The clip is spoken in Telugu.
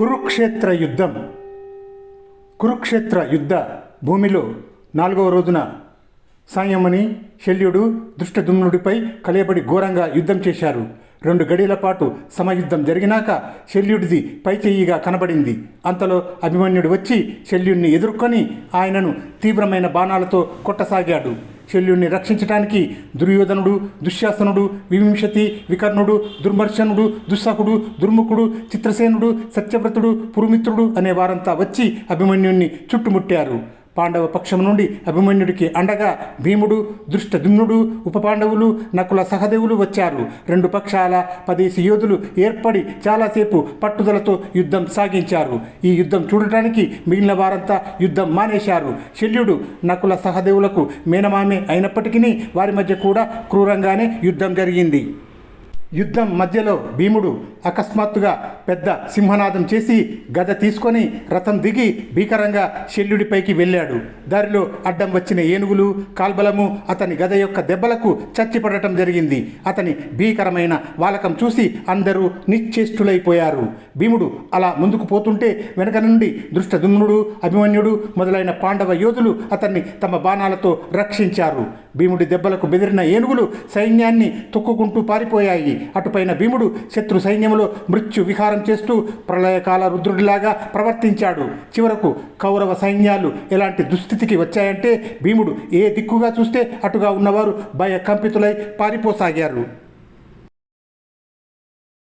కురుక్షేత్ర యుద్ధం. కురుక్షేత్ర యుద్ధ భూమిలో 4వ రోజున సంయమని శల్యుడు దృష్టదుమ్నుడిపై కలయబడి ఘోరంగా యుద్ధం చేశారు. 2 గడియల పాటు సమయుద్ధం జరిగినాక శల్యుడిది పైచెయ్యిగా కనబడింది. అంతలో అభిమన్యుడు వచ్చి శల్యుణ్ణి ఎదుర్కొని ఆయనను తీవ్రమైన బాణాలతో కొట్టసాగాడు. శల్యుణ్ణి రక్షించడానికి దుర్యోధనుడు, దుశ్శాసనుడు, వివింశతి, వికర్ణుడు, దుర్మర్శనుడు, దుస్సహుడు, దుర్ముఖుడు, చిత్రసేనుడు, సత్యవ్రతుడు, పురుమిత్రుడు అనే వారంతా వచ్చి అభిమన్యుణ్ణి చుట్టుముట్టారు. పాండవ పక్షం నుండి అభిమన్యుడికి అండగా భీముడు, దృష్టదుమ్నుడు, ఉపపాండవులు, నకుల సహదేవులు వచ్చారు. 2 పక్షాల 10 యోధులు ఏర్పడి చాలాసేపు పట్టుదలతో యుద్ధం సాగించారు. ఈ యుద్ధం చూడటానికి మిగిలిన వారంతా యుద్ధం మానేశారు. శల్యుడు నకుల సహదేవులకు మేనమామే అయినప్పటికీ వారి మధ్య కూడా క్రూరంగానే యుద్ధం జరిగింది. యుద్ధం మధ్యలో భీముడు అకస్మాత్తుగా పెద్ద సింహనాదం చేసి గద తీసుకొని రథం దిగి భీకరంగా శల్యుడిపైకి వెళ్ళాడు. దారిలో అడ్డం వచ్చిన ఏనుగులు, కాల్బలము అతని గద యొక్క దెబ్బలకు చచ్చిపడటం జరిగింది. అతని భీకరమైన వాలకం చూసి అందరూ నిశ్చేష్టులైపోయారు. భీముడు అలా ముందుకు పోతుంటే వెనక నుండి దృష్టదుమ్నుడు, అభిమన్యుడు మొదలైన పాండవ యోధులు అతన్ని తమ బాణాలతో రక్షించారు. భీముడి దెబ్బలకు బెదిరిన ఏనుగులు సైన్యాన్ని తొక్కుకుంటూ పారిపోయాయి. అటుపైన భీముడు శత్రు సైన్యంలో మృత్యు విహారం చేస్తూ ప్రళయకాల రుద్రుడిలాగా ప్రవర్తించాడు. చివరకు కౌరవ సైన్యాలు ఎలాంటి దుస్థితికి వచ్చాయంటే భీముడు ఏ దిక్కుగా చూస్తే అటుగా ఉన్నవారు భయకంపితులై పారిపోసాగారు.